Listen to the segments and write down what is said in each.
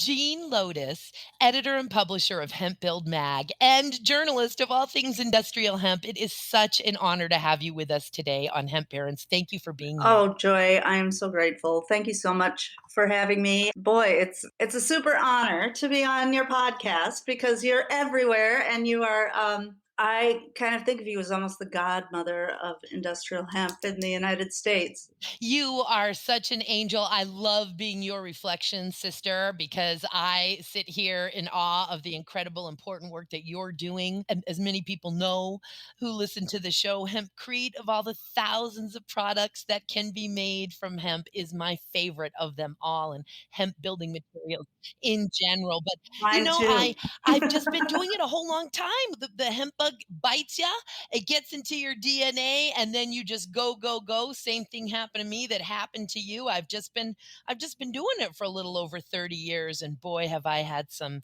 Jean Lotus, editor and publisher of Hemp Build Mag and journalist of all things industrial hemp. It is such an honor to have you with us today on Hemp Parents. Thank you for being here. Oh, Joy, I am so grateful. Thank you so much for having me. Boy, it's a super honor to be on your podcast because you're everywhere and you are I kind of think of you as almost the godmother of industrial hemp in the United States. You are such an angel. I love being your reflection, sister, because I sit here in awe of the incredible, important work that you're doing. And as many people know who listen to the show, Hempcrete, of all the thousands of products that can be made from hemp, is my favorite of them all, and hemp building materials in general. But you Mine know, too. I've just been doing it a whole long time. The hemp bug bites you, it gets into your DNA, and then you just go, go, go. Same thing happened to me that happened to you. I've just been doing it for a little over 30 years, and boy, have I had some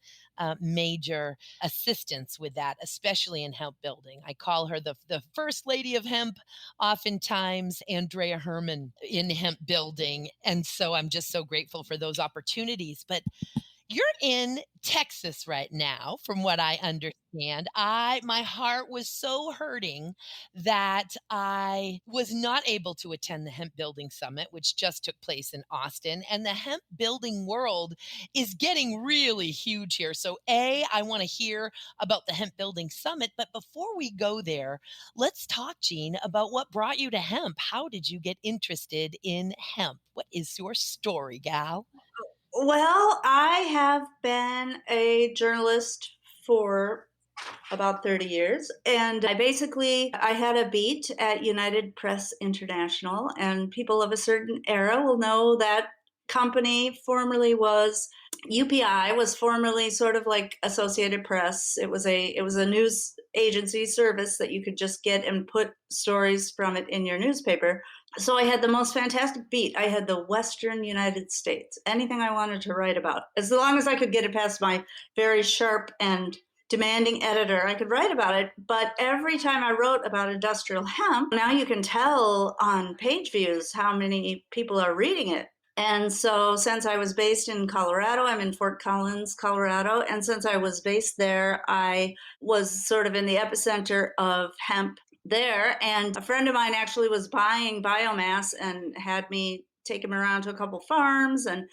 major assistance with that, especially in hemp building. I call her the first lady of hemp, oftentimes Andrea Herman in hemp building. And so I'm just so grateful for those opportunities. But you're in Texas right now, from what I understand. My heart was so hurting that I was not able to attend the Hemp Building Summit, which just took place in Austin. And the hemp building world is getting really huge here. So, I want to hear about the Hemp Building Summit. But before we go there, let's talk, Jean, about what brought you to hemp. How did you get interested in hemp? What is your story, gal? Well, I have been a journalist for about 30 years, and I had a beat at United Press International, and people of a certain era will know that company formerly was UPI, was formerly sort of like Associated Press. It was a news agency service that you could just get and put stories from it in your newspaper. So I had the most fantastic beat. I had the Western United States, anything I wanted to write about. As long as I could get it past my very sharp and demanding editor, I could write about it. But every time I wrote about industrial hemp, now you can tell on page views how many people are reading it. And so, since I was based in Colorado, I'm in Fort Collins, Colorado. And since I was based there, I was sort of in the epicenter of hemp there. And a friend of mine actually was buying biomass and had me take him around to a couple farms. And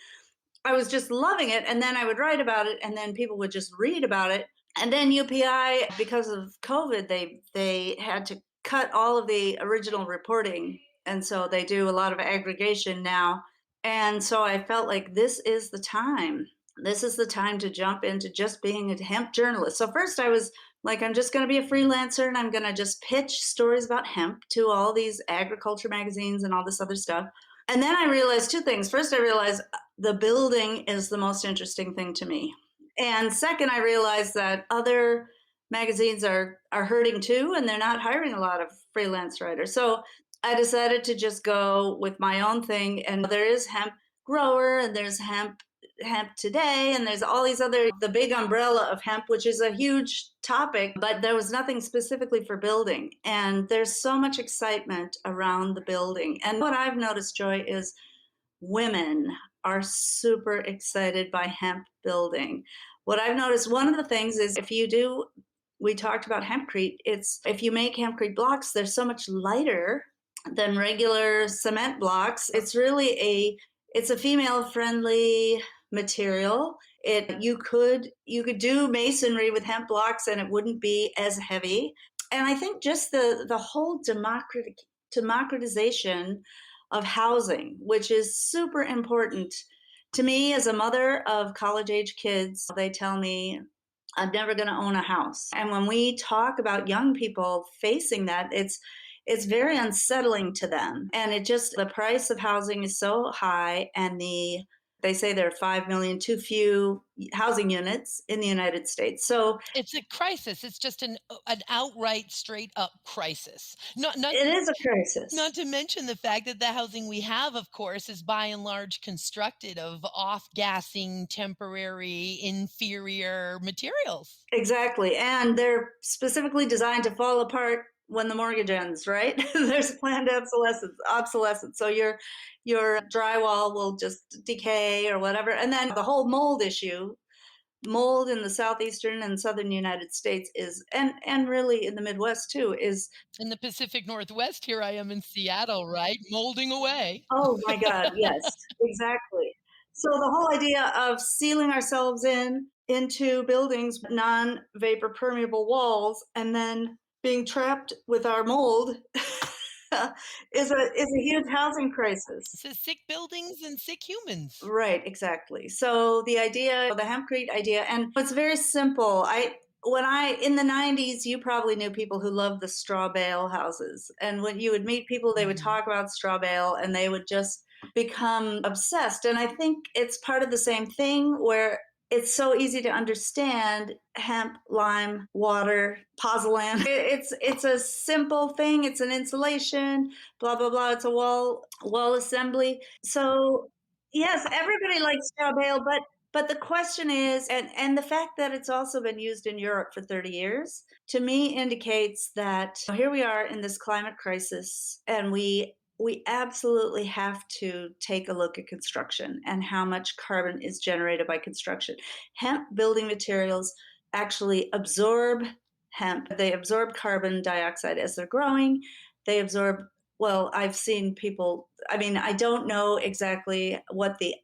I was just loving it. And then I would write about it, and then people would just read about it. And then UPI, because of COVID, they had to cut all of the original reporting. And so they do a lot of aggregation now. And so I felt like this is the time. This is the time to jump into just being a hemp journalist. So first I was like, I'm just going to be a freelancer and I'm going to just pitch stories about hemp to all these agriculture magazines and all this other stuff. And then I realized two things. First, I realized the building is the most interesting thing to me. And second, I realized that other magazines are hurting too, and they're not hiring a lot of freelance writers. So I decided to just go with my own thing. And there is Hemp Grower, and there's Hemp Today, and there's all these other, the big umbrella of hemp, which is a huge topic, but there was nothing specifically for building. And there's so much excitement around the building. And what I've noticed, Joy, is women are super excited by hemp building. What I've noticed, one of the things is we talked about hempcrete, if you make hempcrete blocks, they're so much lighter than regular cement blocks. It's a female friendly material. You could do masonry with hemp blocks and it wouldn't be as heavy. And I think just the whole democratization of housing, which is super important to me as a mother of college age kids. They tell me I'm never going to own a house. And when we talk about young people facing that, it's very unsettling to them. And the price of housing is so high, and they say there are 5 million too few housing units in the United States. So It's a crisis. It's just an outright, straight up crisis. it is a crisis. Not to mention the fact that the housing we have, of course, is by and large constructed of off-gassing, temporary, inferior materials. Exactly. And they're specifically designed to fall apart when the mortgage ends, right? There's planned obsolescence. So your drywall will just decay or whatever. And then the whole mold issue, mold in the southeastern and southern United States is, and really in the Midwest too, is, In the Pacific Northwest, here I am in Seattle, right? Molding away. oh my God, yes, exactly. So the whole idea of sealing ourselves into buildings, non-vapor permeable walls, and then being trapped with our mold is a huge housing crisis. So sick buildings and sick humans. Right, exactly. So the idea, the hempcrete idea, and it's very simple. In the 90s, you probably knew people who loved the straw bale houses. And when you would meet people, they would Mhm. talk about straw bale and they would just become obsessed. And I think it's part of the same thing where it's so easy to understand hemp, lime, water, pozzolan. It's a simple thing. It's an insulation, blah blah blah. It's a wall assembly. So yes, everybody likes straw bale, but the question is, and the fact that it's also been used in Europe for 30 years, to me indicates that here we are in this climate crisis, and we absolutely have to take a look at construction and how much carbon is generated by construction. Hemp building materials actually absorb hemp. They absorb carbon dioxide as they're growing. They absorb, well, I've seen people, I mean, I don't know exactly what the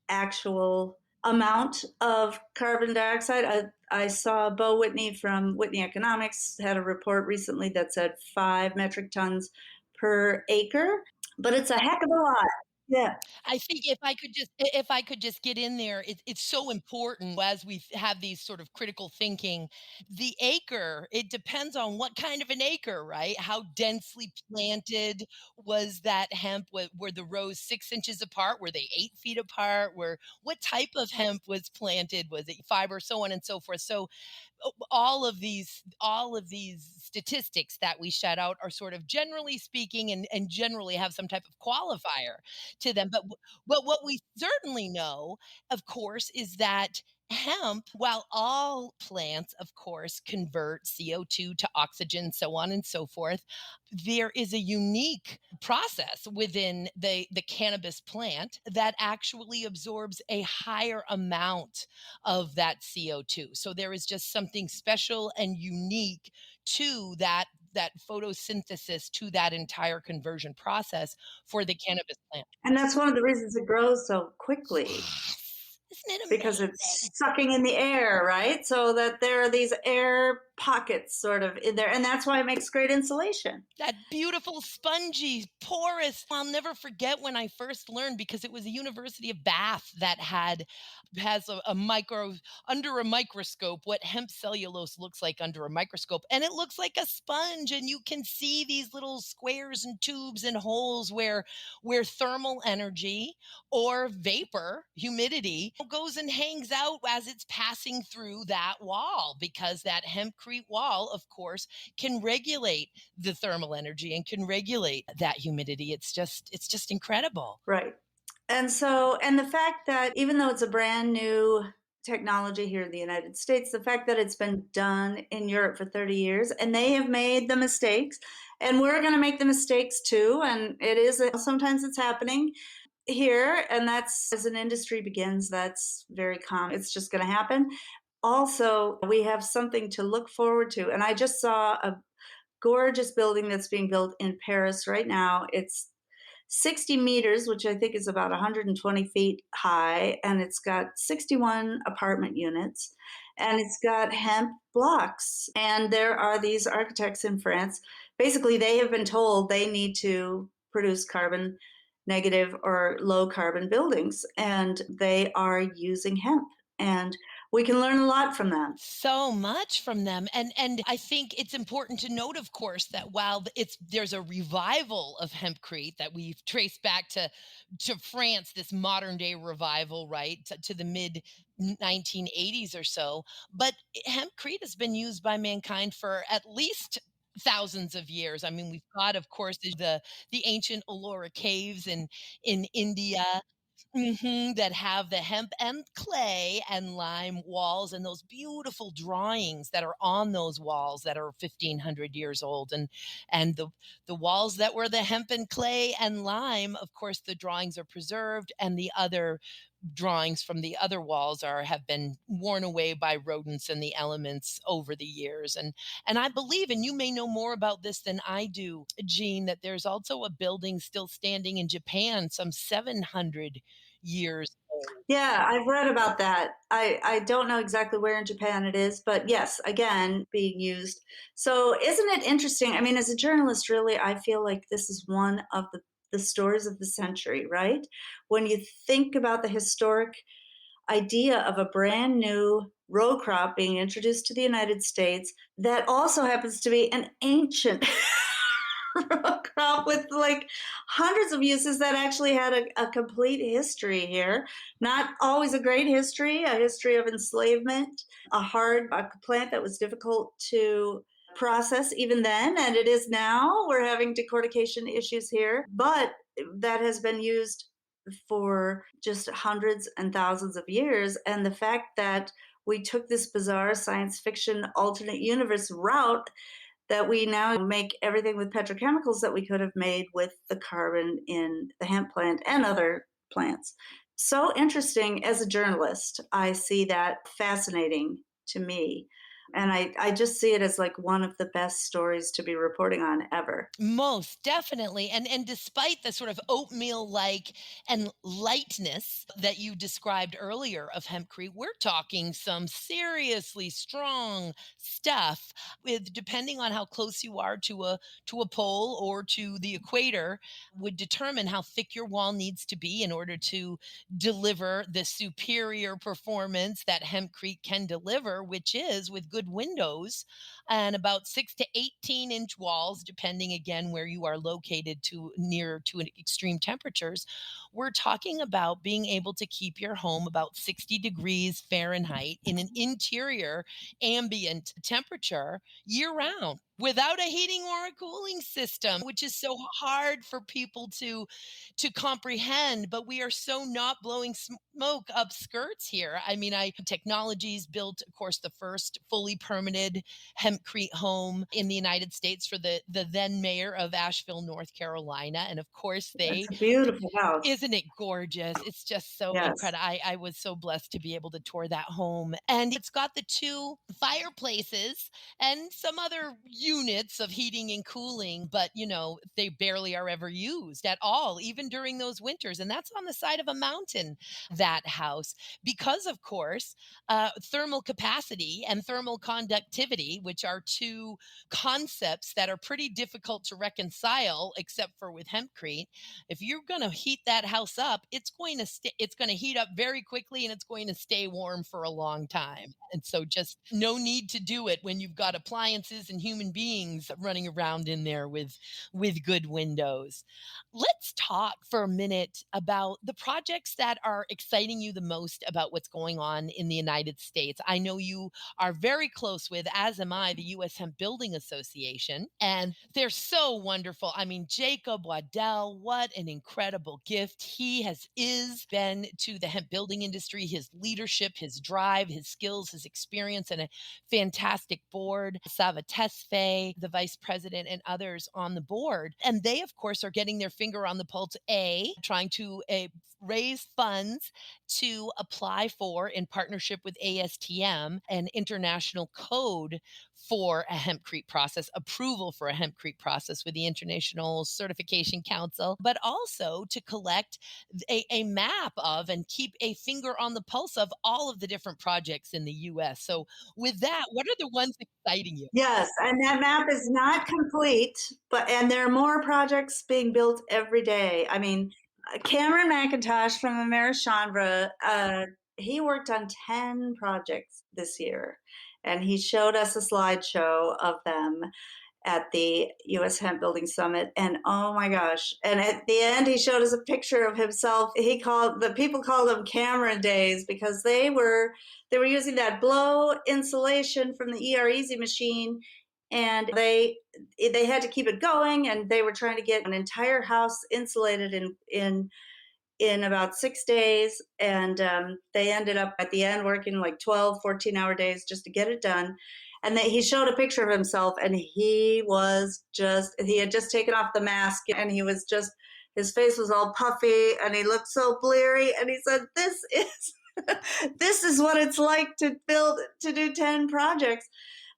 actual amount of carbon dioxide. I saw Bo Whitney from Whitney Economics had a report recently that said 5 metric tons per acre, but it's a heck of a lot. Yeah, I think if I could just get in there, it's so important as we have these sort of critical thinking. The acre, it depends on what kind of an acre, right? How densely planted was that hemp? Were the rows 6 inches apart? Were they 8 feet apart? What type of hemp was planted? Was it fiber? So on and so forth. So all of these statistics that we shout out are sort of generally speaking and generally have some type of qualifier to them. But what we certainly know, of course, is that hemp, while all plants, of course, convert CO2 to oxygen, so on and so forth, there is a unique process within the cannabis plant that actually absorbs a higher amount of that CO2. So there is just something special and unique to that photosynthesis, to that entire conversion process for the cannabis plant. and that's one of the reasons it grows so quickly, Yes. Isn't it because it's amazing? sucking in the air, right? So that there are these air pockets sort of in there, and that's why it makes great insulation. That beautiful, spongy, porous. I'll never forget when I first learned because it was the University of Bath that has a micro under a microscope what hemp cellulose looks like under a microscope, and it looks like a sponge, and you can see these little squares and tubes and holes where thermal energy or vapor, humidity, goes and hangs out as it's passing through that wall because that hempcrete wall, of course, can regulate the thermal energy and can regulate that humidity. It's just incredible. Right. And so, and the fact that even though it's a brand new technology here in the United States, the fact that it's been done in Europe for 30 years and they have made the mistakes, and we're going to make the mistakes too. And it is, sometimes it's happening here. And that's, as an industry begins, that's very common. It's just going to happen. Also, we have something to look forward to. And I just saw a gorgeous building that's being built in Paris right now. It's 60 meters, which I think is about 120 feet high, and it's got 61 apartment units, and it's got hemp blocks. And there are these architects in France. Basically, they have been told they need to produce carbon negative or low carbon buildings, and they are using hemp. And we can learn a lot from them. So much from them. And I think it's important to note, of course, that while there's a revival of hempcrete that we've traced back to France, this modern day revival, right, to the mid 1980s or so. But hempcrete has been used by mankind for at least thousands of years. I mean, we've got, of course, the ancient Ellora caves in India. That have the hemp and clay and lime walls and those beautiful drawings that are on those walls that are 1,500 years old, and the walls that were the hemp and clay and lime, of course, the drawings are preserved, and the other drawings from the other walls are have been worn away by rodents and the elements over the years. And I believe, and you may know more about this than I do, Jean, that there's also a building still standing in Japan, some 700 years old. Yeah, I've read about that. I don't know exactly where in Japan it is, but yes, again, being used. So isn't it interesting? I mean, as a journalist, really, I feel like this is one of the stories of the century, right? When you think about the historic idea of a brand new row crop being introduced to the United States that also happens to be an ancient row crop with like hundreds of uses that actually had a complete history here. Not always a great history, a history of enslavement, a plant that was difficult to process even then, and it is now. We're having decortication issues here, but that has been used for just hundreds and thousands of years. And the fact that we took this bizarre science fiction alternate universe route, that we now make everything with petrochemicals that we could have made with the carbon in the hemp plant and other plants. So interesting. As a journalist, I see that fascinating to me. And I just see it as like one of the best stories to be reporting on ever. Most definitely. And despite the sort of oatmeal-like and lightness that you described earlier of hempcrete, we're talking some seriously strong stuff with, depending on how close you are to a pole or to the equator, would determine how thick your wall needs to be in order to deliver the superior performance that hempcrete can deliver, which is with good windows and about 6 to 18 inch walls, depending again where you are located to near to extreme temperatures. We're talking about being able to keep your home about 60 degrees Fahrenheit in an interior ambient temperature year round without a heating or a cooling system, which is so hard for people to comprehend. But we are so not blowing smoke up skirts here. I mean, I technologies built, of course, the first fully permitted hempcrete home in the United States for the then mayor of Asheville, North Carolina. And of course, It's they a beautiful house. isn't it gorgeous? It's just so Yes. incredible. I was so blessed to be able to tour that home. And it's got the two fireplaces and some other units of heating and cooling, but they barely are ever used at all, even during those winters. And that's on the side of a mountain, that house, because of course, thermal capacity and thermal conductivity, which are two concepts that are pretty difficult to reconcile, except for with hempcrete. If you're going to heat that house up, it's going to heat up very quickly and it's going to stay warm for a long time. And so just no need to do it when you've got appliances and human beings running around in there with good windows. Let's talk for a minute about the projects that are exciting you the most about what's going on in the United States. I know you are very close with, as am I, the U.S. Hemp Building Association, and they're so wonderful. I mean, Jacob Waddell, what an incredible gift he has is been to the hemp building industry. His leadership, his drive, his skills, his experience, and a fantastic board. Sava Tesfaye, the vice president, and others on the board. And they, of course, are getting their finger on the pulse, trying to raise funds to apply for, in partnership with ASTM, an international code for a hempcrete process, approval for a hempcrete process with the International Certification Council, but also to collect a map of and keep a finger on the pulse of all of the different projects in the US. So, with that, what are the ones exciting you? Yes, and that map is not complete, and there are more projects being built every day. I mean, Cameron McIntosh from Americhandra, he worked on 10 projects this year, and he showed us a slideshow of them at the US Hemp Building Summit. And oh my gosh. And at the end, he showed us a picture of himself. The people called them Cameron days because they were using that blow insulation from the ER Easy machine. And they had to keep it going, and they were trying to get an entire house insulated in in about 6 days. And they ended up at the end working like 12, 14-hour days just to get it done. And he showed a picture of himself, and he had just taken off the mask, and his face was all puffy, and he looked so bleary. And he said, this is what it's like to do 10 projects.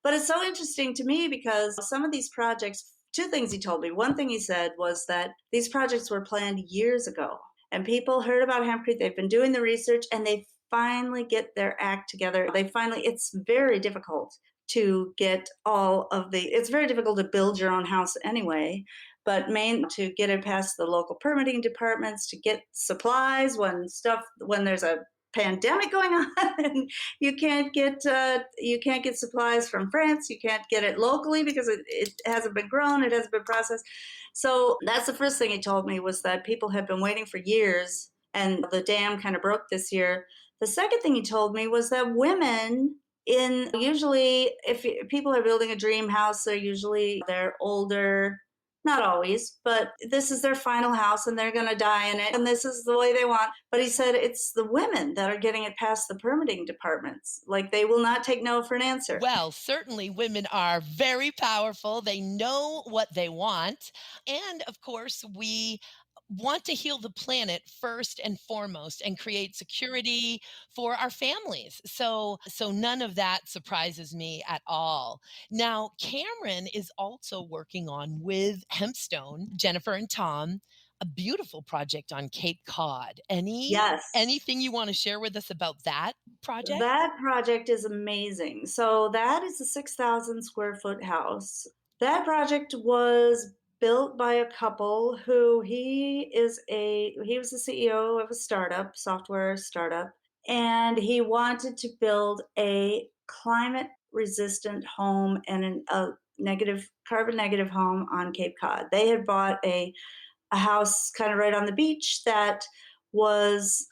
But it's so interesting to me because some of these projects, two things he told me. One thing he said was that these projects were planned years ago, and people heard about hempcrete. They've been doing the research, and they finally get their act together. It's very difficult to get it's very difficult to build your own house anyway, but to get it past the local permitting departments, to get supplies when there's a pandemic going on and you can't get supplies from France, you can't get it locally because it hasn't been grown, it hasn't been processed. So that's the first thing he told me, was that people have been waiting for years, and the dam kind of broke this year. The second thing he told me was that women, usually if people are building a dream house, they're older, not always, but this is their final house and they're going to die in it, and this is the way they want. But he said it's the women that are getting it past the permitting departments. Like, they will not take no for an answer. Well, certainly women are very powerful. They know what they want. And of course, we want to heal the planet first and foremost and create security for our families. So none of that surprises me at all. Now, Cameron is also working on, with Hempstone, Jennifer and Tom, a beautiful project on Cape Cod. Yes. Anything you want to share with us about that project? That project is amazing. So that is a 6,000 square foot house. That project was built by a couple who he was the CEO of a software startup, and he wanted to build a climate resistant home and a carbon negative home on Cape Cod. They had bought a house kind of right on the beach that was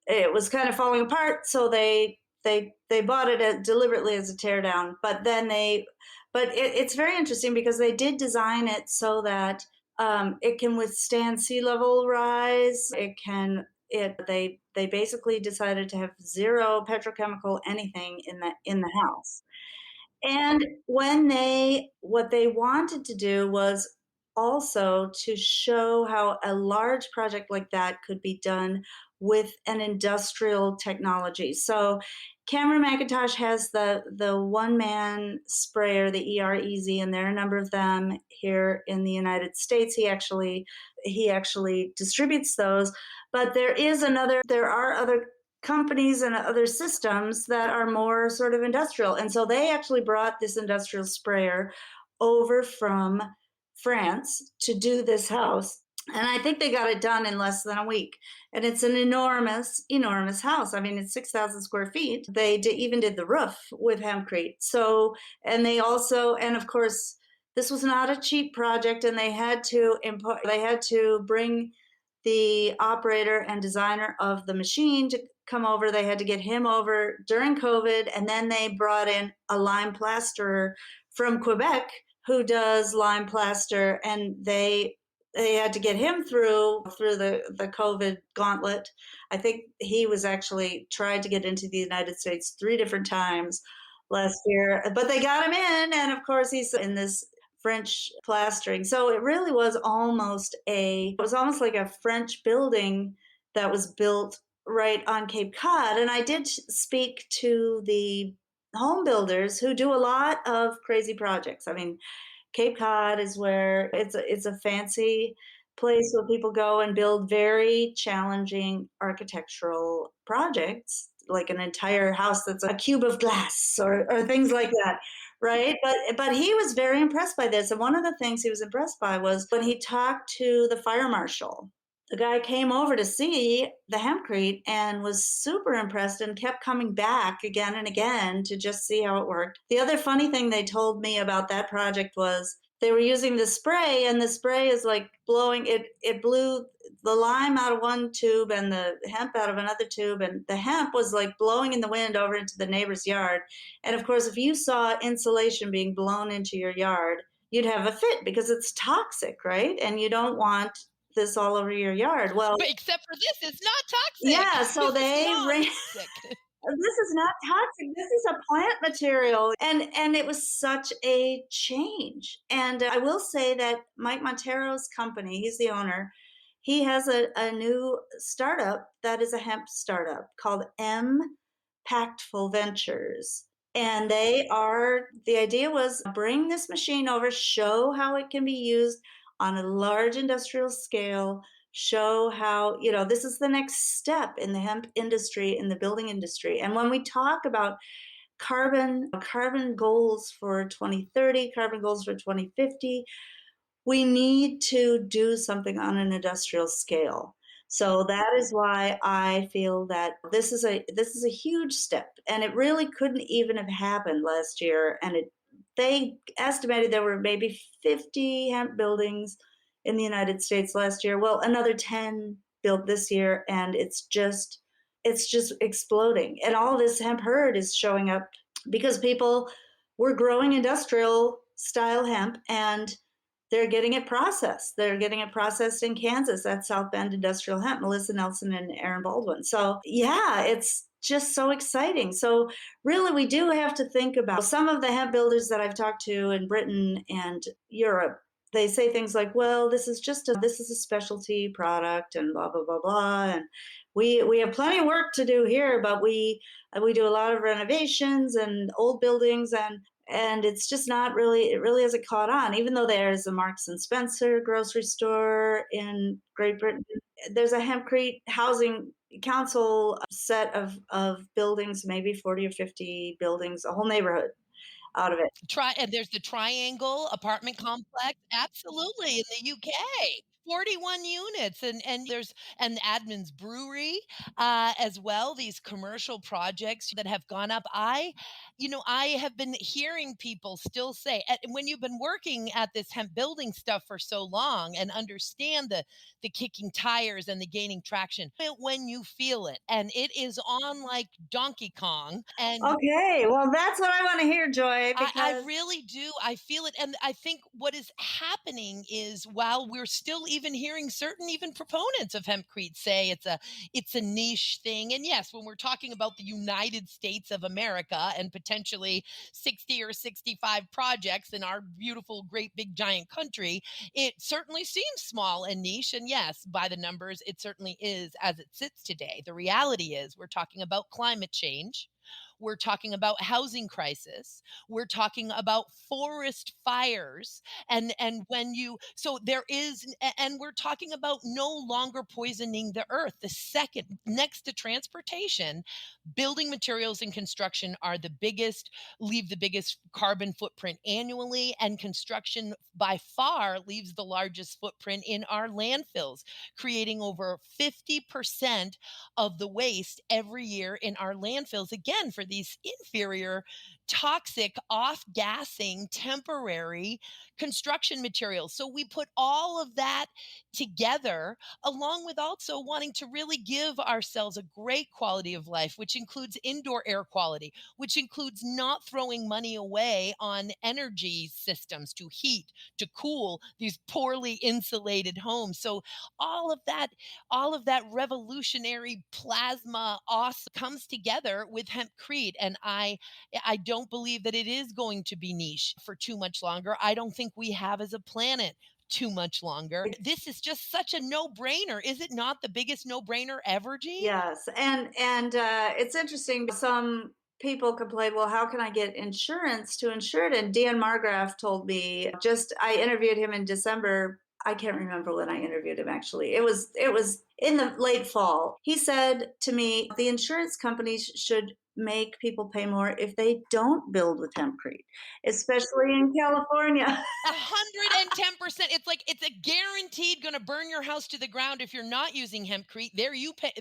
it was kind of falling apart, so they bought it deliberately as a tear down. It's very interesting because they did design it so that it can withstand sea level rise. They basically decided to have zero petrochemical anything in the house. And what they wanted to do was also to show how a large project like that could be done with an industrial technology. So Cameron McIntosh has the one man sprayer, the EREZ, and there are a number of them here in the United States. He actually distributes those, but there are other companies and other systems that are more sort of industrial. And so they actually brought this industrial sprayer over from France to do this house. And I think they got it done in less than a week. And it's an enormous, enormous house. I mean, it's 6,000 square feet. They even did the roof with hempcrete. So, and of course, this was not a cheap project, and they had to bring the operator and designer of the machine to come over. They had to get him over during COVID, and then they brought in a lime plasterer from Quebec who does lime plaster, and they had to get him through the COVID gauntlet. I think he was actually tried to get into the United States 3 different times last year, but they got him in, and of course he's in this French plastering. So it really was almost like a French building that was built right on Cape Cod. And I did speak to the home builders who do a lot of crazy projects. I mean, Cape Cod is where it's a fancy place where people go and build very challenging architectural projects, like an entire house that's a cube of glass or things like that. Right. But he was very impressed by this. And one of the things he was impressed by was when he talked to the fire marshal. The guy came over to see the hempcrete and was super impressed and kept coming back again and again to just see how it worked. The other funny thing they told me about that project was they were using the spray, and the spray is like blowing it blew the lime out of one tube and the hemp out of another tube, and the hemp was like blowing in the wind over into the neighbor's yard. And of course, if you saw insulation being blown into your yard, you'd have a fit because it's toxic, right? And you don't want this all over your yard. Well, But except for this, it's not toxic. yeah, so This is they ran non-toxic. this is not toxic. This is a plant material. And it was such a change. And I will say that Mike Montero's company, he's the owner, he has a new startup that is a hemp startup called Impactful Ventures. And the idea was bring this machine over, show how it can be used on a large industrial scale, show how, this is the next step in the hemp industry, in the building industry. And when we talk about carbon goals for 2030, carbon goals for 2050, we need to do something on an industrial scale. So that is why I feel that this is a huge step, and it really couldn't even have happened last year. And they estimated there were maybe 50 hemp buildings in the United States last year. Well, another 10 built this year, and it's just exploding. And all this hemp herd is showing up because people were growing industrial style hemp, and they're getting it processed. They're getting it processed in Kansas at South Bend Industrial Hemp, Melissa Nelson and Aaron Baldwin. So, yeah, it's just so exciting. So, really, we do have to think about some of the hemp builders that I've talked to in Britain and Europe. They say things like, "Well, this is a specialty product," and blah blah blah blah. And we have plenty of work to do here, but we do a lot of renovations and old buildings, and it's just not really, it really hasn't caught on. Even though there's a Marks and Spencer grocery store in Great Britain, there's a Hempcrete housing council set of buildings, maybe 40 or 50 buildings, a whole neighborhood out of it. And there's the Triangle apartment complex, absolutely, in the UK. 41 units, and there's an Adman's Brewery, as well, these commercial projects that have gone up. I have been hearing people still say, and when you've been working at this hemp building stuff for so long and understand the kicking tires and the gaining traction, when you feel it, and it is on like Donkey Kong, and Okay, well, that's what I want to hear, Joy, I because really do. I feel it. And I think what is happening is while we're still even hearing certain even proponents of hempcrete say it's a niche thing. And yes, when we're talking about the United States of America and potentially 60 or 65 projects in our beautiful, great, big, giant country, it certainly seems small and niche. And yes, by the numbers, it certainly is as it sits today. The reality is we're talking about climate change. We're talking about housing crisis. We're talking about forest fires. And when you so there is and we're talking about no longer poisoning the earth. The second next to transportation, building materials and construction are leave the biggest carbon footprint annually, and construction by far leaves the largest footprint in our landfills, creating over 50% of the waste every year in our landfills, again, for these inferior, toxic, off gassing, temporary construction materials. So we put all of that together, along with also wanting to really give ourselves a great quality of life, which includes indoor air quality, which includes not throwing money away on energy systems to heat, to cool these poorly insulated homes. So all of that, all of that revolutionary plasma awesome comes together with hempcrete. And I don't believe that it is going to be niche for too much longer. I don't think we have as a planet too much longer. This is just such a no-brainer. Is it not the biggest no-brainer ever, Jean? yes, and it's interesting. Some people complain, well, how can I get insurance to insure it? And Dan Margraf told me, just I interviewed him in December. I can't remember when I interviewed him actually. It was in the late fall. He said to me, the insurance companies should make people pay more if they don't build with hempcrete, especially in California. 110%. It's like it's a guaranteed going to burn your house to the ground if you're not using hempcrete.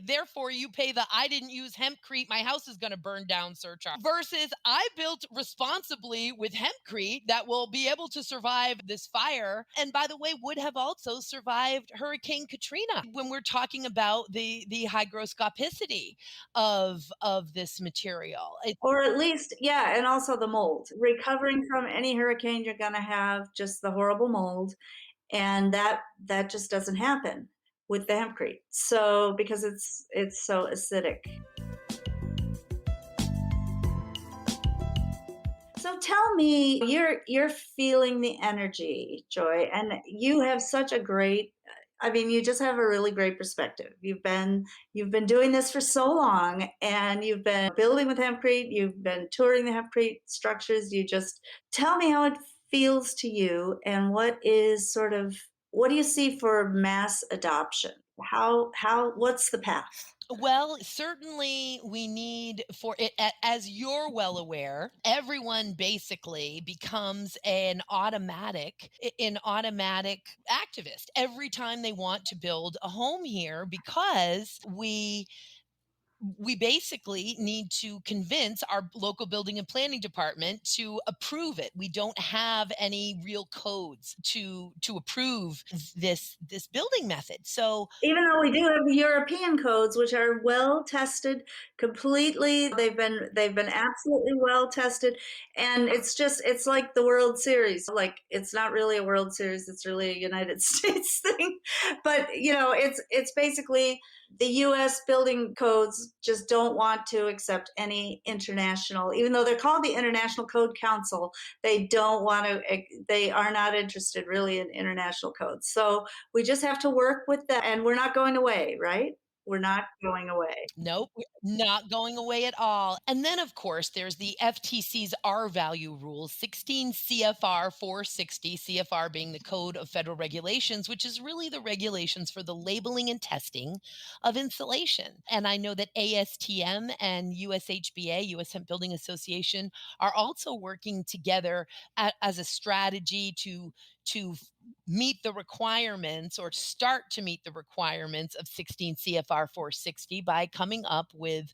Therefore, you pay the I didn't use hempcrete, my house is going to burn down surcharge. Versus I built responsibly with hempcrete that will be able to survive this fire. And by the way, would have also survived Hurricane Katrina. When we're talking about the hygroscopicity of this material, Or at least, yeah, and also the mold. Recovering from any hurricane, you're going to have just the horrible mold. and that just doesn't happen with the hempcrete. So because it's so acidic. So tell me, you're feeling the energy, Joy, and you have such a great, I mean, you just have a really great perspective. You've been doing this for so long, and you've been building with hempcrete, you've been touring the hempcrete structures. You just tell me how it feels to you, and what do you see for mass adoption? How what's the path? Well, certainly we need for it, as you're well aware, everyone basically becomes an automatic activist every time they want to build a home here because we basically need to convince our local building and planning department to approve it. We don't have any real codes to approve this building method. So Even though we do have the European codes, which are well tested completely, they've been absolutely well tested, and it's like the World Series. Like it's not really a World Series; it's really a United States thing. But it's basically the U.S. building codes just don't want to accept any international, even though they're called the International Code Council. They don't want to. They are not interested really in international codes. So we just have to work with that, and we're not going away, right? We're not going away. nope, we're not going away at all. And then, of course, there's the FTC's R value rules, 16 CFR 460, CFR being the Code of Federal Regulations, which is really the regulations for the labeling and testing of insulation. And I know that ASTM and USHBA, US Hemp Building Association, are also working together as a strategy to meet the requirements or start to meet the requirements of 16 CFR 460 by coming up with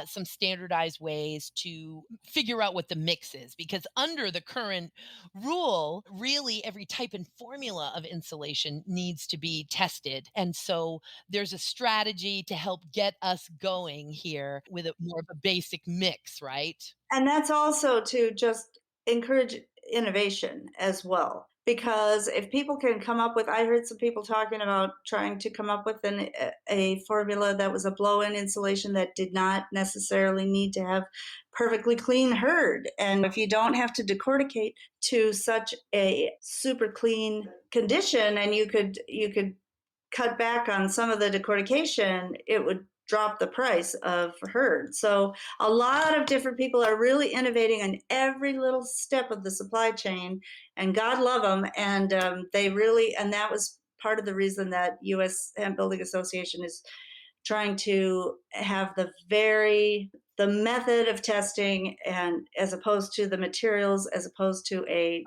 some standardized ways to figure out what the mix is. Because under the current rule, really every type and formula of insulation needs to be tested. And so there's a strategy to help get us going here with a more of a basic mix, right? And that's also to just encourage innovation as well. Because if people can come up with, I heard some people talking about trying to come up with a formula that was a blow in insulation that did not necessarily need to have perfectly clean herd. And if you don't have to decorticate to such a super clean condition, and you could cut back on some of the decortication, it would drop the price of herd. So a lot of different people are really innovating on every little step of the supply chain, and God love them. And and that was part of the reason that U.S. Hemp Building Association is trying to have the method of testing, and as opposed to the materials, as opposed to a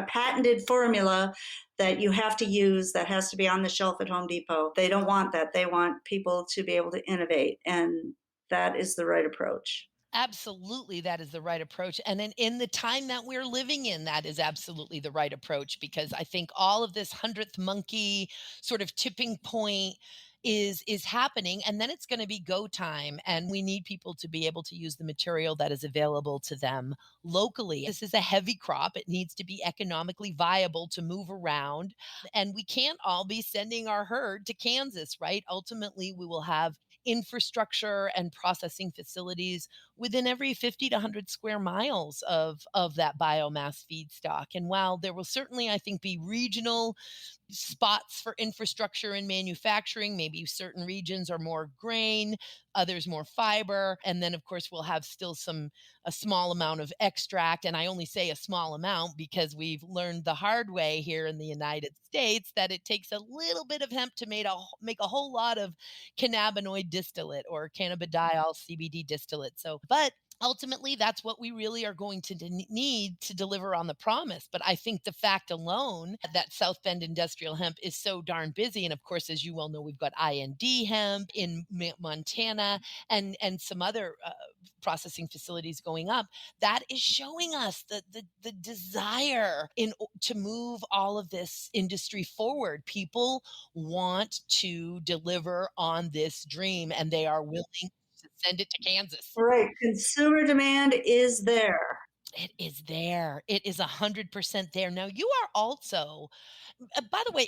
patented formula that you have to use, that has to be on the shelf at Home Depot. They don't want that. They want people to be able to innovate, and that is the right approach. Absolutely, that is the right approach. And in the time that we're living in, that is absolutely the right approach because I think all of this hundredth monkey sort of tipping point is happening and then it's going to be go time and we need people to be able to use the material that is available to them locally. This is a heavy crop. It needs to be economically viable to move around and we can't all be sending our herd to Kansas, right? Ultimately, we will have infrastructure and processing facilities within every 50 to 100 square miles of that biomass feedstock. And while there will certainly, I think, be regional spots for infrastructure and manufacturing. Maybe certain regions are more grain, others more fiber. And then, of course, we'll have still a small amount of extract. And I only say a small amount because we've learned the hard way here in the United States that it takes a little bit of hemp to make a whole lot of cannabinoid distillate or cannabidiol CBD distillate. So, but ultimately that's what we really are going to need to deliver on the promise. But I think the fact alone that South Bend Industrial Hemp is so darn busy, and of course, as you well know, we've got IND Hemp in Montana and some other processing facilities going up, that is showing us the desire to move all of this industry forward. People want to deliver on this dream and they are willing to send it to Kansas. Right. Consumer demand is there. It is there. It is 100% there. Now you are also by the way,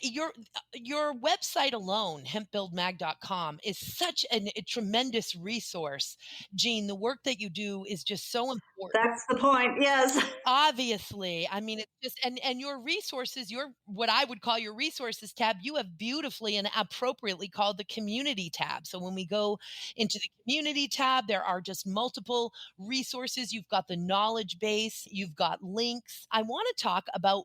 your website alone, hempbuildmag.com, is such a tremendous resource. Gene, the work that you do is just so important. That's the point. Yes. Obviously, I mean, it's just and your resources, your what I would call your resources tab, you have beautifully and appropriately called the community tab. So when we go into the community tab, there are just multiple resources. You've got the knowledge base, you've got links. I want to talk about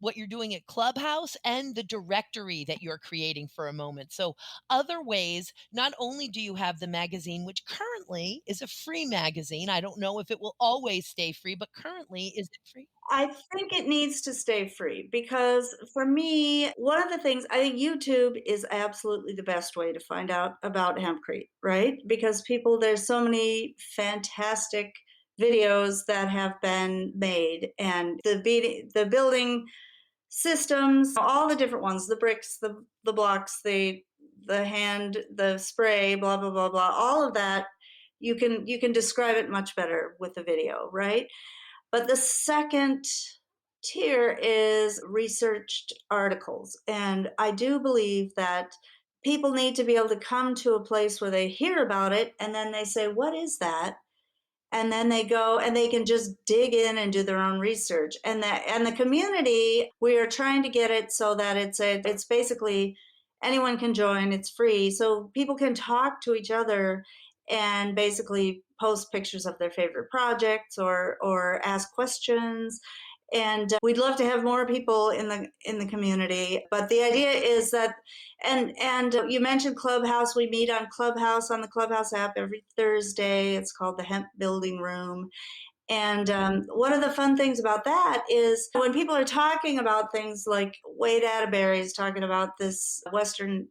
what you're doing at Clubhouse and the directory that you're creating for a moment. So, other ways, not only do you have the magazine, which currently is a free magazine. I don't know if it will always stay free, but currently, is it free? I think it needs to stay free because for me, one of the things I think YouTube is absolutely the best way to find out about hempcrete, right? Because people, there's so many fantastic videos that have been made, and the building systems, all the different ones, the bricks, the blocks, the hand, the spray, blah blah blah blah, all of that, you can describe it much better with the video, right? But the second tier is researched articles. And I do believe that people need to be able to come to a place where they hear about it and then they say, what is that? And then they go and they can just dig in and do their own research. And the community, we are trying to get it so that it's basically anyone can join, it's free, so people can talk to each other and basically post pictures of their favorite projects or ask questions. And we'd love to have more people in the community, but the idea is that, and you mentioned Clubhouse. We meet on Clubhouse, on the Clubhouse app, every Thursday. It's called the Hemp Building Room. And one of the fun things about that is when people are talking about things like Wade Atterbury is talking about this Western,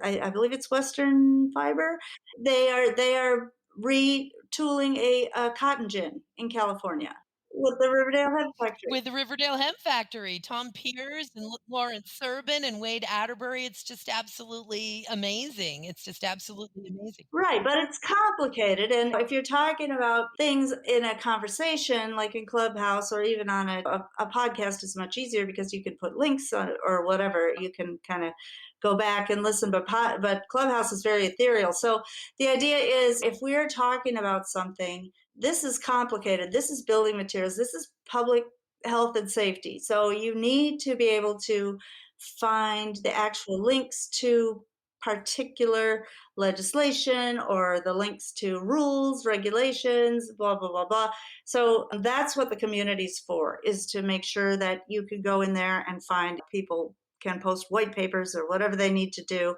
I believe it's Western fiber. They are retooling a cotton gin in California with the Riverdale Hemp Factory. With the Riverdale Hemp Factory, Tom Peters and Lawrence Serban and Wade Atterbury, it's just absolutely amazing. It's just absolutely amazing. Right, but it's complicated. And if you're talking about things in a conversation, like in Clubhouse or even on a podcast, is much easier because you can put links on it or whatever. You can kind of go back and listen. But Clubhouse is very ethereal. So the idea is if we're talking about something, this is complicated. This is building materials. This is public health and safety. So you need to be able to find the actual links to particular legislation or the links to rules, regulations, blah, blah, blah, blah. So that's what the community's for, is to make sure that you can go in there and find people can post white papers or whatever they need to do.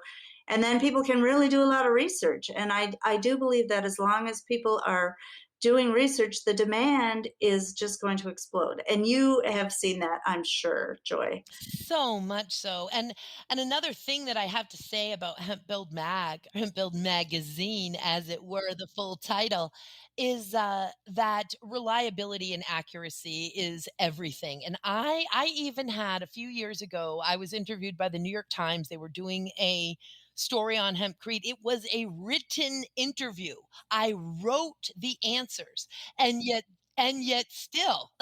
And then people can really do a lot of research. And I do believe that as long as people are doing research, the demand is just going to explode. And you have seen that, I'm sure, Joy. So much so. And another thing that I have to say about Hemp Build Magazine, as it were, the full title, is that reliability and accuracy is everything. And I even had a few years ago, I was interviewed by the New York Times. They were doing a story on hempcrete. It was a written interview. I wrote the answers, and yet still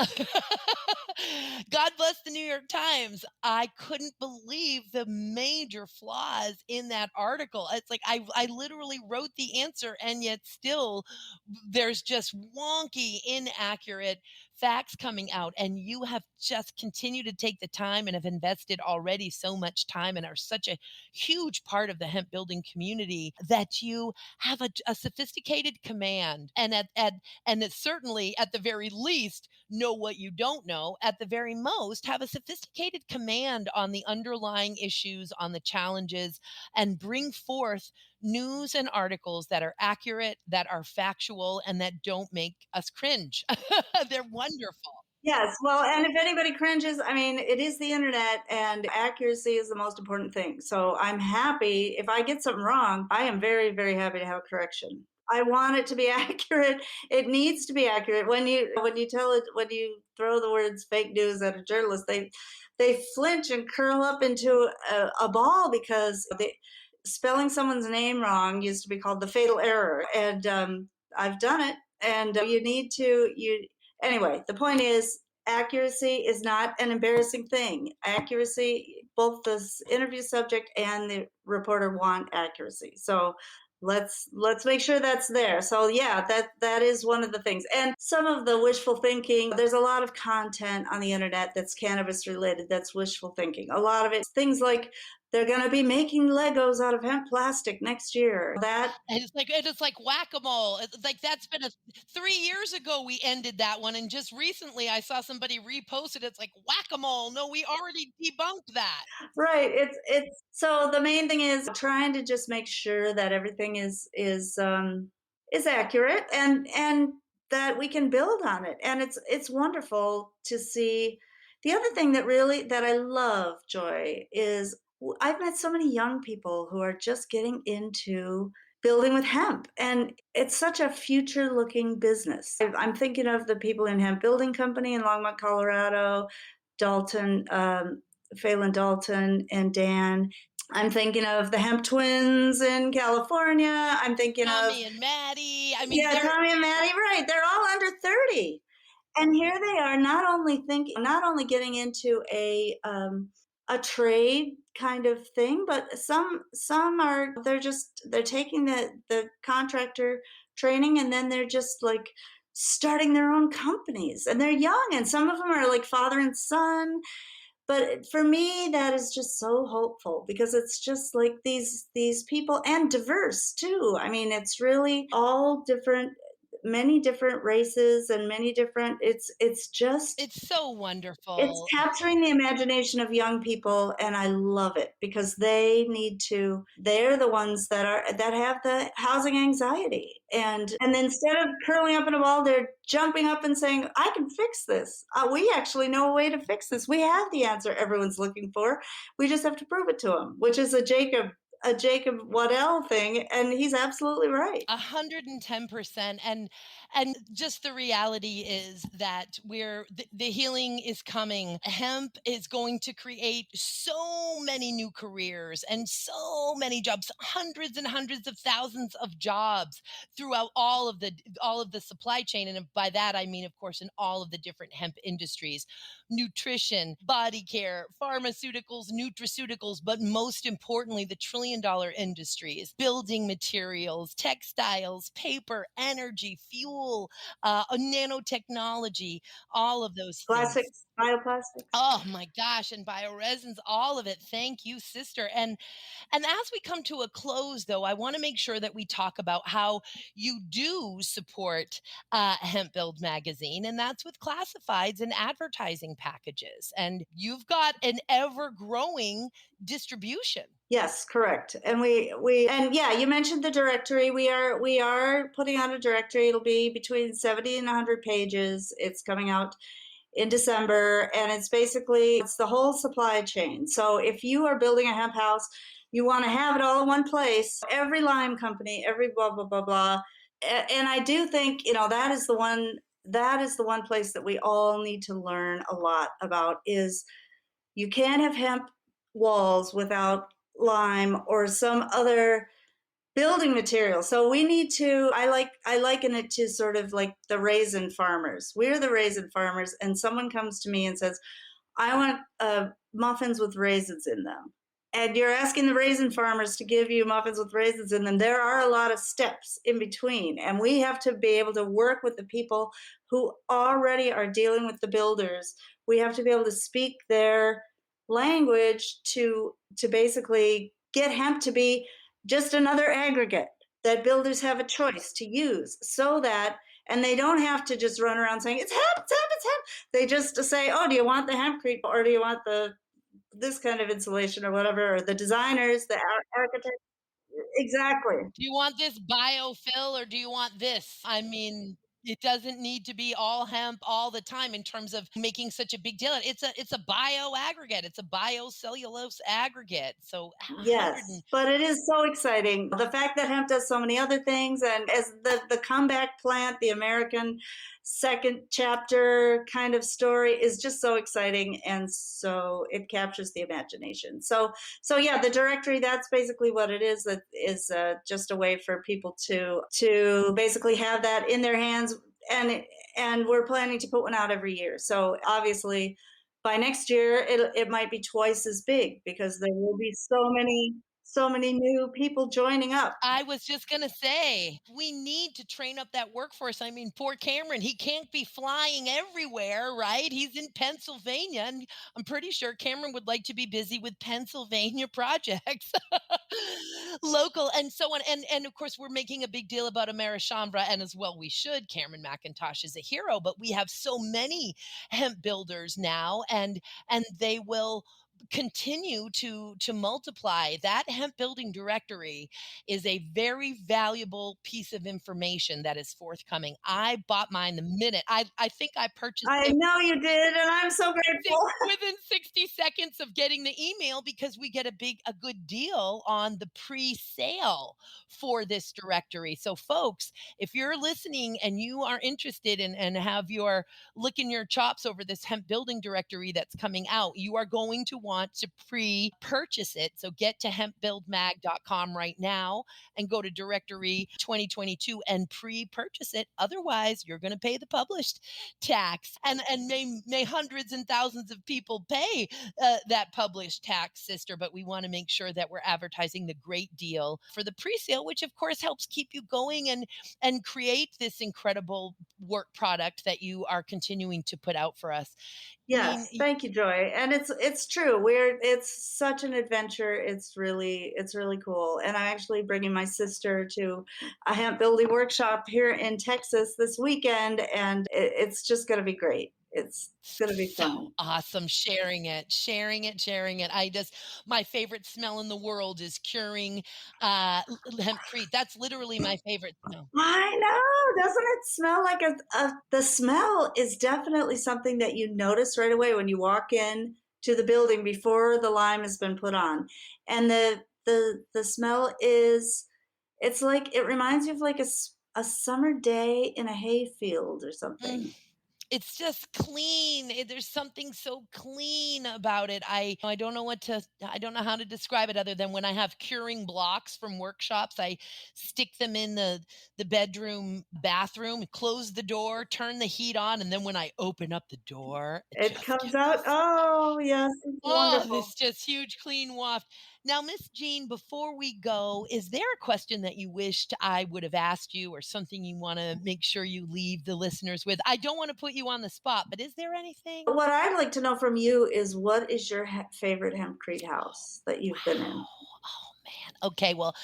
God bless the New York Times. I couldn't believe the major flaws in that article. It's like I literally wrote the answer, and yet still there's just wonky, inaccurate facts coming out. And you have just continued to take the time and have invested already so much time and are such a huge part of the hemp building community that you have a sophisticated command, and it's certainly at the very least know what you don't know, at the very most have a sophisticated command on the underlying issues, on the challenges, and bring forth news and articles that are accurate, that are factual, and that don't make us cringe. They're wonderful. Yes, well, and if anybody cringes, I mean, it is the internet and accuracy is the most important thing. So I'm happy if I get something wrong, I am very, very happy to have a correction. I want it to be accurate. It needs to be accurate. When you throw the words fake news at a journalist, they flinch and curl up into a ball because spelling someone's name wrong used to be called the fatal error. And I've done it. And you need to you Anyway, the point is, accuracy is not an embarrassing thing. Accuracy, both the interview subject and the reporter want accuracy. So let's make sure that's there. So yeah, that is one of the things. And some of the wishful thinking, there's a lot of content on the internet that's cannabis related, that's wishful thinking. A lot of it, things like they're going to be making Legos out of hemp plastic next year. That And it's like whack-a-mole. It's like that's been a 3 years ago we ended that one, and just recently I saw somebody repost it. It's like whack-a-mole. No, we already debunked that. right. It's so the main thing is trying to just make sure that everything is accurate and that we can build on it. And it's wonderful to see. The other thing that I love, Joy, is I've met so many young people who are just getting into building with hemp, and it's such a future looking business. I'm thinking of the people in Hemp Building Company in Longmont, Colorado, Dalton, Phelan Dalton and Dan. I'm thinking of the Hemp Twins in California. I'm thinking of, Tommy and Maddie. I mean, yeah, Tommy and Maddie, right. They're all under 30. And here they are not only getting into a trade kind of thing, but some are they're taking the contractor training and then they're just like starting their own companies and they're young and some of them are like father and son, but for me that is just so hopeful because it's just like these people and diverse too. I mean, it's really all different, many different races and many different, it's just it's so it's wonderful. capturing the imagination of young people and I love it because they're the ones that have the housing anxiety and instead of curling up in a ball, they're jumping up and saying, I can fix this. We actually know a way to fix this. We have the answer everyone's looking for. We just have to prove it to them, which is a Jacob Waddell thing, and he's absolutely right. 110%. And just the reality is that the healing is coming. Hemp is going to create so many new careers and so many jobs, hundreds and hundreds of thousands of jobs throughout all of the supply chain. And by that I mean, of course, in all of the different hemp industries, nutrition, body care, pharmaceuticals, nutraceuticals, but most importantly, the trillion-dollar industries, building materials, textiles, paper, energy, fuel, nanotechnology, all of those things. Plastics, bioplastics. Oh my gosh, and bioresins, all of it. Thank you, sister. And as we come to a close, though, I want to make sure that we talk about how you do support Hemp Build Magazine, and that's with classifieds and advertising packages. And you've got an ever growing distribution. Yes, correct. And we and yeah, you mentioned the directory. We are putting out a directory. It'll be between 70 and 100 pages. It's coming out in December, and it's the whole supply chain. So if you are building a hemp house, you want to have it all in one place. Every lime company, every blah blah blah blah. And I do think, that is the one place that we all need to learn a lot about is you can't have hemp walls without lime or some other building material. So we need to, I liken it to sort of like the raisin farmers. We're the raisin farmers, and someone comes to me and says, I want muffins with raisins in them. And you're asking the raisin farmers to give you muffins with raisins in them. There are a lot of steps in between, and we have to be able to work with the people who already are dealing with the builders. We have to be able to speak their language to basically get hemp to be just another aggregate that builders have a choice to use so that, and they don't have to just run around saying it's hemp, it's hemp, it's hemp. They just say, oh, do you want the hempcrete or do you want this kind of insulation or whatever, or the designers, the architects. Exactly. Do you want this biofill or do you want this? I mean, it doesn't need to be all hemp all the time in terms of making such a big deal. It's a bio aggregate. It's a biocellulose aggregate. So Yes, but it is so exciting. The fact that hemp does so many other things, and as the comeback plant, the American second chapter kind of story is just so exciting, and so it captures the imagination. So yeah, the directory, that's basically what it is. That is just a way for people to basically have that in their hands, and and we're planning to put one out every year. So obviously, by next year, it might be twice as big because there will be so many new people joining up. I was just gonna say, we need to train up that workforce. I mean, poor Cameron, he can't be flying everywhere, right? He's in Pennsylvania, and I'm pretty sure Cameron would like to be busy with Pennsylvania projects. Local and so on. And of course, we're making a big deal about Americhambra, and as well we should. Cameron McIntosh is a hero, but we have so many hemp builders now, and they will continue to multiply. That hemp building directory is a very valuable piece of information that is forthcoming. I bought mine the minute I think I purchased I it know you did, and I'm so grateful. within 60 seconds of getting the email, because we get a good deal on the pre-sale for this directory. So folks, if you're listening and you are interested in and have your licking your chops over this hemp building directory that's coming out, you are going to want to pre-purchase it. So get to hempbuildmag.com right now and go to directory 2022 and pre-purchase it. Otherwise, you're going to pay the published tax, and may hundreds and thousands of people pay that published tax, sister. But we want to make sure that we're advertising the great deal for the pre-sale, which of course helps keep you going and create this incredible work product that you are continuing to put out for us. I mean, Yes, thank you, Joy. And it's true. It's such an adventure. It's really cool. And I'm actually bringing my sister to a hemp building workshop here in Texas this weekend, and it's just going to be great. It's going to be so fun. awesome sharing it. I just, my favorite smell in the world is curing hempcrete. That's literally my favorite smell. I know. Doesn't it smell like the smell is definitely something that you notice right away when you walk in to the building before the lime has been put on. And the smell is, it's like, it reminds you of like a summer day in a hayfield or Mm. something. It's just clean. There's something so clean about it. I don't know how to describe it other than when I have curing blocks from workshops, I stick them in the bedroom bathroom, close the door, turn the heat on, and then when I open up the door, it It just comes gets out. this, Oh, yes, it's oh, wonderful. this just huge clean waft. Now, Miss Jean, before we go, is there a question that you wished I would have asked you, or something you want to make sure you leave the listeners with? I don't want to put you on the spot, but is there anything? What I'd like to know from you is, what is your favorite hempcrete house that you've been in? Wow. Oh man. Okay, well,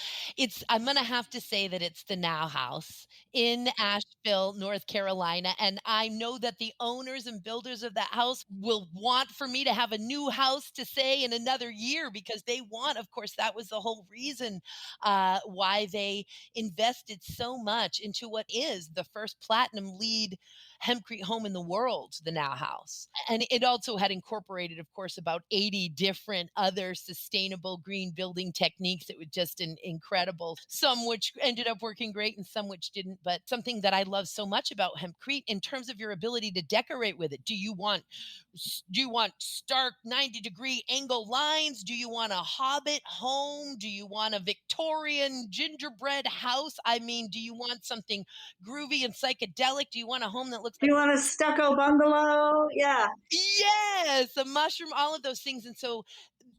I'm gonna have to say that it's the Now House in Asheville, North Carolina. And I know that the owners and builders of that house will want for me to have a new house to say in another year, because they want, of course, that was the whole reason why they invested so much into what is the first platinum lead hempcrete home in the world, the Now House. And it also had incorporated, of course, about 80 different other sustainable green building techniques. It was just incredible. Some which ended up working great and some which didn't. But something that I love so much about hempcrete in terms of your ability to decorate with it. Do you want stark 90-degree angle lines? Do you want a hobbit home? Do you want a Victorian gingerbread house? I mean, do you want something groovy and psychedelic? Do you want a home that looks Do like, you want a stucco bungalow? Yeah. yes, a mushroom, all of those things? And so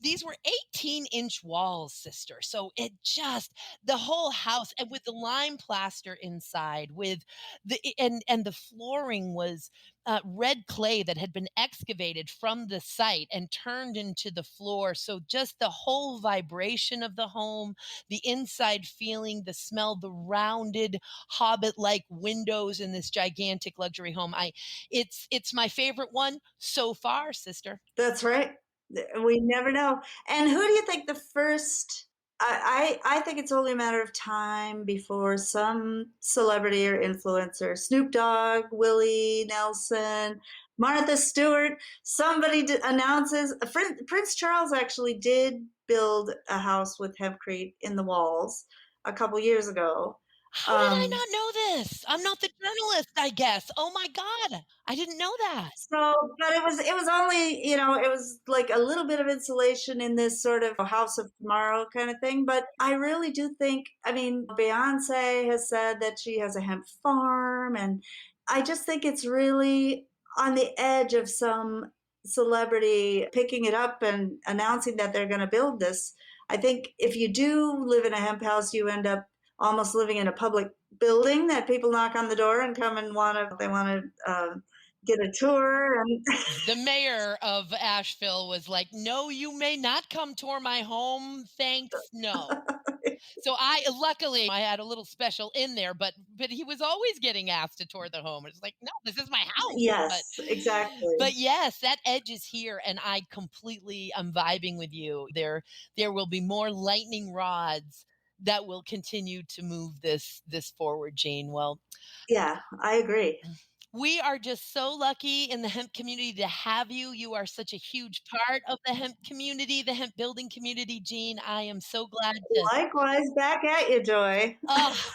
these were 18-inch walls, sister. So it just, the whole house, and with the lime plaster inside, with and the flooring was red clay that had been excavated from the site and turned into the floor. So just the whole vibration of the home, the inside feeling, the smell, the rounded hobbit-like windows in this gigantic luxury home. It's my favorite one so far, sister. That's right. We never know. And who do you think the first? I think it's only a matter of time before some celebrity or influencer, Snoop Dogg, Willie Nelson, Martha Stewart, somebody announces. Prince Charles actually did build a house with hempcrete in the walls a couple years ago. How did I Um, not know this? I'm not the journalist, I guess. Oh my God. I didn't know that. So, but it was only, it was like a little bit of insulation in this sort of house of tomorrow kind of thing. But I really do think, I mean, Beyonce has said that she has a hemp farm, and I just think it's really on the edge of some celebrity picking it up and announcing that they're going to build this. I think if you do live in a hemp house, you end up almost living in a public building that people knock on the door and come and they want to get a tour. And The mayor of Asheville was like, "No, you may not come tour my home. Thanks, no." So luckily I had a little special in there, but he was always getting asked to tour the home. It's like, "No, this is my house." But yes, exactly. but yes, that edge is here, and I'm vibing with you. There will be more lightning rods that will continue to move this forward, Jane. Well, Yeah, I agree. we are just so lucky in the hemp community to have you. You are such a huge part of the hemp community, the hemp building community, Jean. I am so glad to Likewise, back at you, Joy.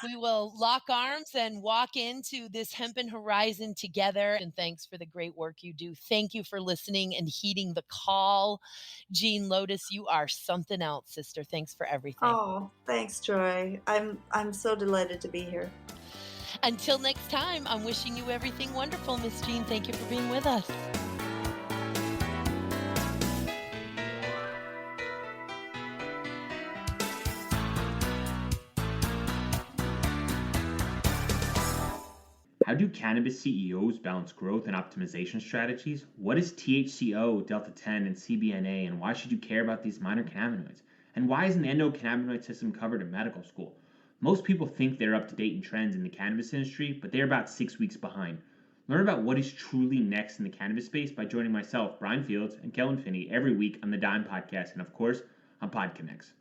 we will lock arms and walk into this hempen horizon together. And thanks for the great work you do. Thank you for listening and heeding the call. Jean Lotus, you are something else, sister. Thanks for everything. Oh, thanks, Joy. I'm so delighted to be here. Until next time, I'm wishing you everything wonderful, Miss Jean. Thank you for being with us. How do cannabis CEOs balance growth and optimization strategies? What is THCO, Delta 10, and CBNA, and why should you care about these minor cannabinoids? And why isn't the endocannabinoid system covered in medical school? Most people think they're up to date in trends in the cannabis industry, but they're about 6 weeks behind. Learn about what is truly next in the cannabis space by joining myself, Brian Fields, and Kellen Finney every week on the Dime Podcast, and of course, on PodConX.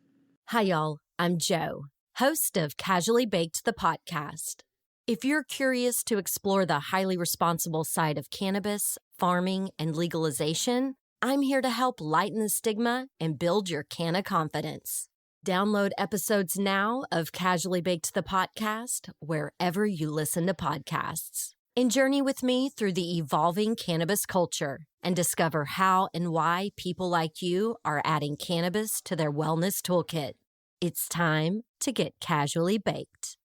Hi, y'all. I'm Joe, host of Casually Baked the podcast. If you're curious to explore the highly responsible side of cannabis, farming, and legalization, I'm here to help lighten the stigma and build your canna confidence. Download episodes now of Casually Baked the podcast wherever you listen to podcasts. And journey with me through the evolving cannabis culture and discover how and why people like you are adding cannabis to their wellness toolkit. It's time to get casually baked.